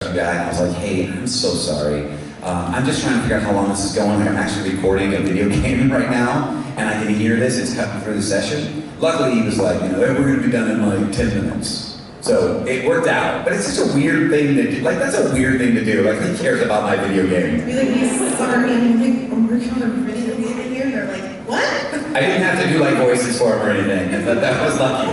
production guy, and I was like, hey, I'm so sorry. I'm just trying to figure out how long this is going. Like, I'm actually recording a video game right now, and I can hear this. It's cutting through the session. Luckily, he was like, you know, we're going to be done in like 10 minutes. So it worked out. But it's such a weird thing to do. Like, that's a weird thing to do. Like, who cares about my video game? Be like, sorry, I'm working on a video game here, and they're like, what? I didn't have to do like voices for him or anything. And that was lucky.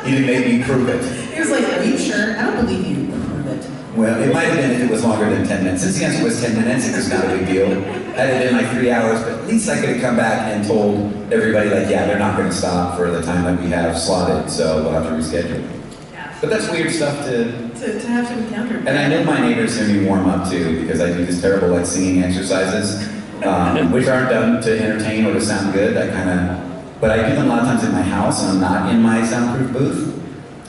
He didn't make me prove it. He was like, are you sure? I don't believe you. Prove it. Well, it might have been if it was longer than 10 minutes. Since the answer was 10 minutes, it was not a big deal. Had it been like 3 hours, but at least I could have come back and told everybody, like, yeah, they're not going to stop for the time that we have slotted, so we'll have to reschedule. Yeah. But that's weird stuff to have to encounter. And I know my neighbors hear me warm up too, because I do these terrible like singing exercises, which aren't done to entertain or to sound good. But I do them a lot of times in my house, and I'm not in my soundproof booth.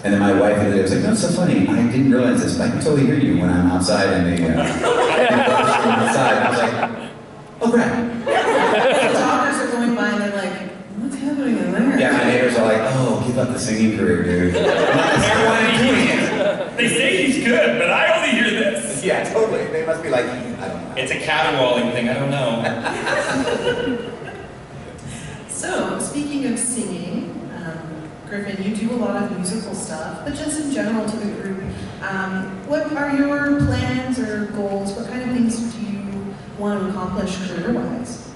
And then my wife the other day was like, "No, it's so funny. I didn't realize this, but I can totally hear you when I'm outside in the outside." I was like, "Oh crap!" The talkers are going by, and they're like, "What's happening in there?" Yeah, my neighbors are like, "Oh, give up the singing career, dude." That's not why I'm doing it. They say he's good, but I only hear this. Yeah, totally. They must be like, I don't know. It's a caterwauling thing. I don't know. So, speaking of singing, Griffin, you do a lot of musical stuff, but just in general to the group, what are your plans or goals? What kind of things do you want to accomplish career-wise?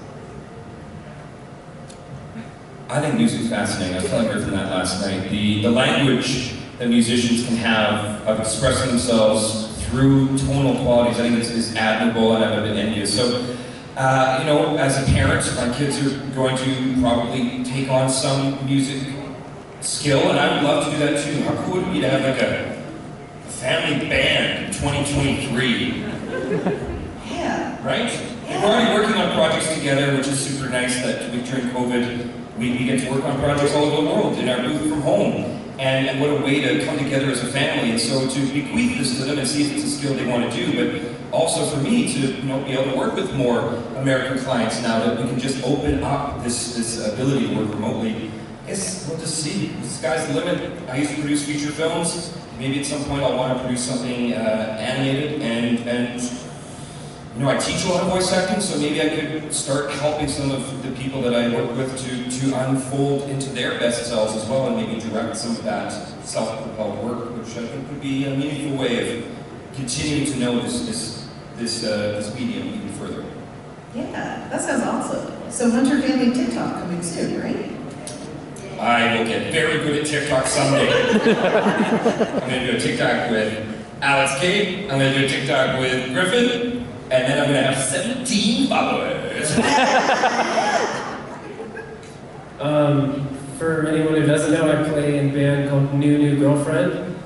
I think music's fascinating. I was telling Griffin that last night. The language that musicians can have of expressing themselves through tonal qualities, I think is admirable, and I'm a bit envious. So, you know, as a parent, my kids are going to probably take on some music skill, and I would love to do that too. How cool would it be to have like a family band in 2023? Yeah. Right? Yeah. We're already working on projects together, which is super nice that during COVID, we get to work on projects all over the world in our booth from home. And what a way to come together as a family, and so to bequeath this to them and see if it's a skill they want to do, but also for me to be able to work with more American clients now that we can just open up this ability to work remotely. I guess we'll just see. The sky's the limit. I used to produce feature films. Maybe at some point I'll want to produce something animated, and you know, I teach a lot of voice acting, so maybe I could start helping some of the people that I work with to unfold into their best selves as well, and maybe direct some of that self-propelled work, which I think would be a meaningful way of continuing to know this medium even further. Yeah, that sounds awesome. So Hunter Family TikTok coming soon, right? I will get very good at TikTok someday. I'm going to do a TikTok with Alex K. I'm going to do a TikTok with Griffin. And then I'm going to have 17 followers. For anyone who doesn't know, I play in a band called New Girlfriend.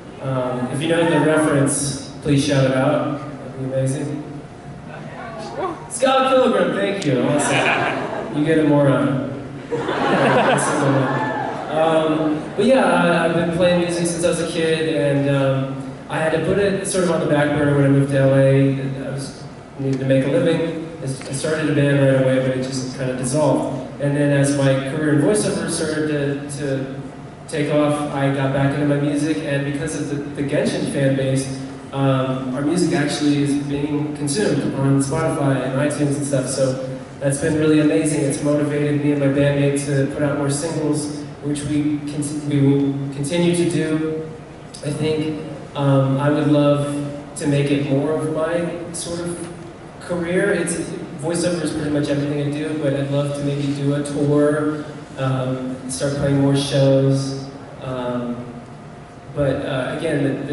If you know the reference, please shout it out. That'd be amazing. Scott Pilgrim, thank you. Awesome. You get a moron. But yeah, I've been playing music since I was a kid, and I had to put it sort of on the back burner when I moved to LA. I needed to make a living. I started a band right away, but it just kind of dissolved. And then as my career in voiceover started to take off, I got back into my music, and because of the Genshin fan base, our music actually is being consumed on Spotify and iTunes and stuff, so that's been really amazing. It's motivated me and my bandmate to put out more singles, which we will continue to do. I think I would love to make it more of my sort of career. Voiceover is pretty much everything I do, but I'd love to maybe do a tour, start playing more shows. Again,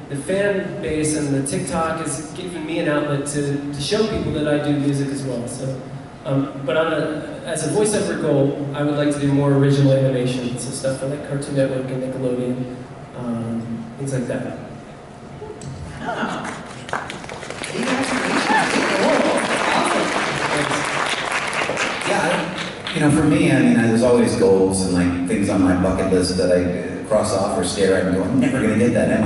the fan base and the TikTok has given me an outlet to show people that I do music as well. So, but as a voiceover goal, I would like to do more original animation, so stuff for like Cartoon Network and Nickelodeon, things like that. Oh. Yeah, for me, there's always goals and like things on my bucket list that I cross off or stare at and go, I'm never going to get that, am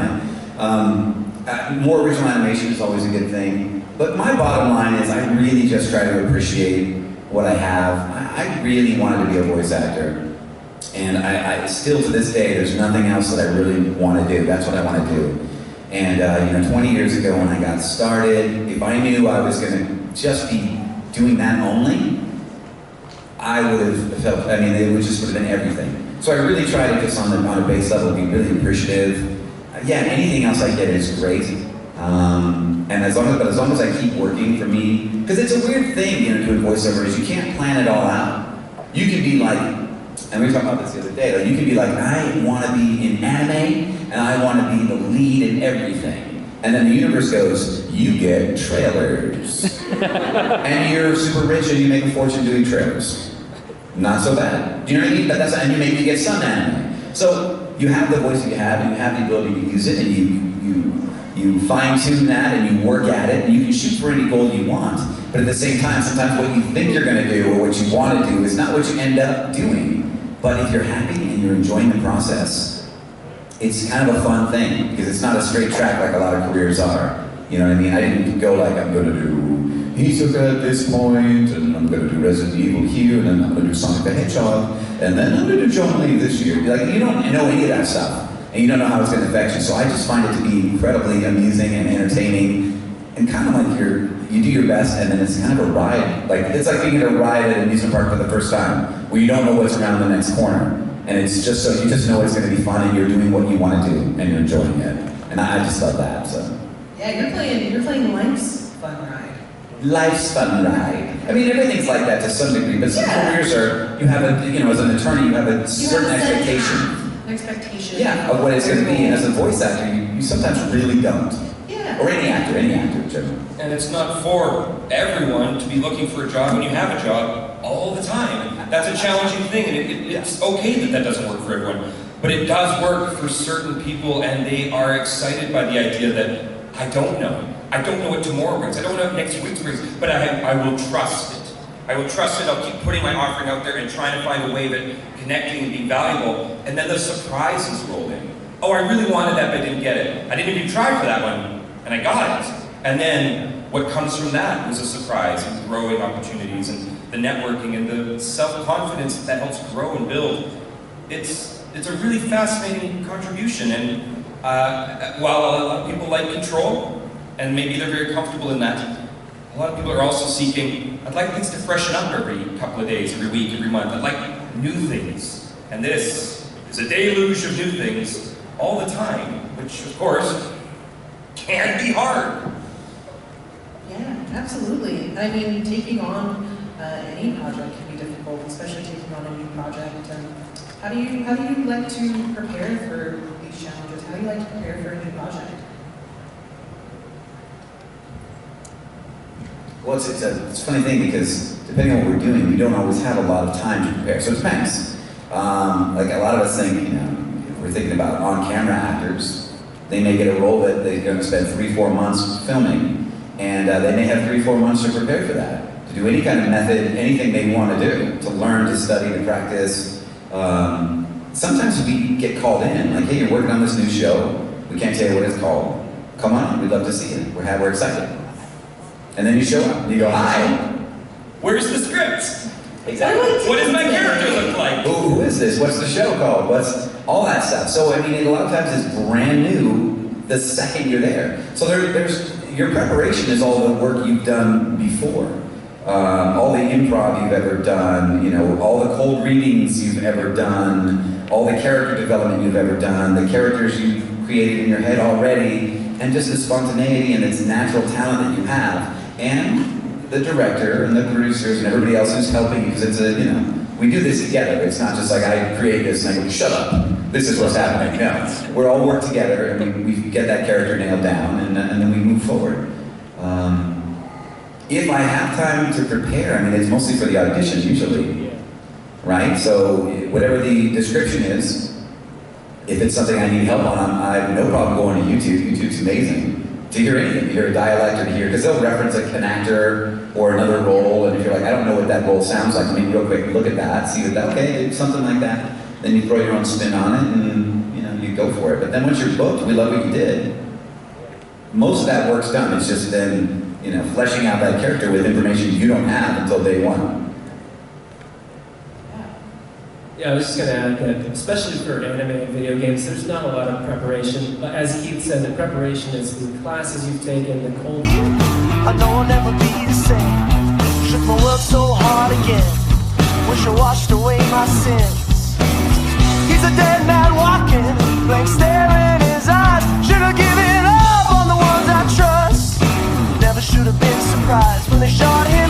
I? More original animation is always a good thing. But my bottom line is I really just try to appreciate what I have. I really wanted to be a voice actor. And I still to this day, there's nothing else that I really want to do. That's what I want to do. And 20 years ago when I got started, if I knew I was going to just be doing that only, I would have felt, it would just would have been everything. So I really try to just on a base level be really appreciative. Yeah, anything else I get is great. And as long as I keep working, for me, because it's a weird thing, doing voiceover, is you can't plan it all out. You can be like, and we were talking about this the other day, like you can be like, I want to be in anime, and I want to be the lead in everything. And then the universe goes, you get trailers. And you're super rich and you make a fortune doing trailers. Not so bad. Do you know what I mean? But and you maybe get some anime. So you have the voice that you have, and you have the ability to use it, and you fine-tune that, and you work at it, and you can shoot for any goal you want. But at the same time, sometimes what you think you're going to do, or what you want to do, is not what you end up doing. But if you're happy and you're enjoying the process, it's kind of a fun thing, because it's not a straight track like a lot of careers are. You know what I mean? I didn't go like, I'm going to do Hisoka at this point, and I'm going to do Resident Evil here, and then I'm going to do Sonic the Hedgehog, and then I'm going to do John Lee this year. Like, you don't know any of that stuff, and you don't know how it's going to affect you. So I just find it to be incredibly amusing and entertaining, and kind of like you do your best, and then it's kind of a ride. Like, it's like being at a ride at an amusement park for the first time, where you don't know what's around the next corner. And it's just so you just know it's going to be fun, and you're doing what you want to do, and you're enjoying it. And I just love that. So. Yeah, you're playing life's fun ride. Life's fun ride. Everything's like that to some degree, but some careers are, you have as an attorney, you have a certain expectation. Yeah, of what it's going to be. And as a voice actor, you sometimes really don't. Yeah. Or any actor in general. And it's not for everyone to be looking for a job when you have a job all the time. That's a challenging thing, and it's okay that doesn't work for everyone. But it does work for certain people, and they are excited by the idea that I don't know. I don't know what tomorrow brings. I don't know what next week brings, but I will trust it. I will trust it. I'll keep putting my offering out there and trying to find a way of it connecting and being valuable. And then the surprises roll in. Oh, I really wanted that, but I didn't get it. I didn't even try for that one, and I got it. And then what comes from that was a surprise and growing opportunities and the networking and the self-confidence that helps grow and build. It's a really fascinating contribution. And while a lot of people like control, and maybe they're very comfortable in that, a lot of people are also seeking, I'd like things to freshen up every couple of days, every week, every month. I'd like new things. And this is a deluge of new things all the time, which of course can be hard. Yeah, absolutely. Taking on any project can be difficult, especially taking on a new project. And how do you like to prepare for these challenges? How do you like to prepare for a new project? Well, it's a funny thing, because depending on what we're doing, we don't always have a lot of time to prepare. So it depends. Like a lot of us think, we're thinking about on-camera actors. They may get a role that they're going to spend 3-4 months filming, and they may have 3-4 months to prepare for that, to do any kind of method, anything they want to do, to learn, to study, to practice. Sometimes we get called in, like, hey, you're working on this new show. We can't tell you what it's called. Come on, we'd love to see it. We're excited. And then you show up, and you go, hi. Where's the script? Exactly. What does my character look like? Who is this? What's the show called? What's all that stuff? So a lot of times it's brand new the second you're there. So there's your preparation is all the work you've done before, all the improv you've ever done, all the cold readings you've ever done, all the character development you've ever done, the characters you've created in your head already, and just the spontaneity and its natural talent that you have. And the director and the producers and everybody else who's helping you, because it's we do this together. It's not just like I create this and I go, shut up, this is what's happening. No, we're all work together, and we get that character nailed down, and then we move forward. If I have time to prepare, it's mostly for the auditions usually, right? So whatever the description is, if it's something I need help on, I have no problem going to YouTube. YouTube's amazing. To hear anything, to hear a dialect or to hear, because they'll reference an actor or another role, and if you're like, I don't know what that role sounds like, real quick, look at that, see that, okay, it's something like that. Then you throw your own spin on it, and you go for it. But then once you're booked, we love what you did. Most of that work's done. It's just then, fleshing out that character with information you don't have until day one. Yeah, Yeah, I was just going to add that, especially for anime and video games, there's not a lot of preparation. But as Keith said, the preparation is the classes you've taken, the cold. I know I'll never be the same. Shook my world so hard again. Wish I washed away my sins. He's a dead man walking, blank stare in his eyes. Should have given up on the ones I trust. Never should have been surprised when they shot him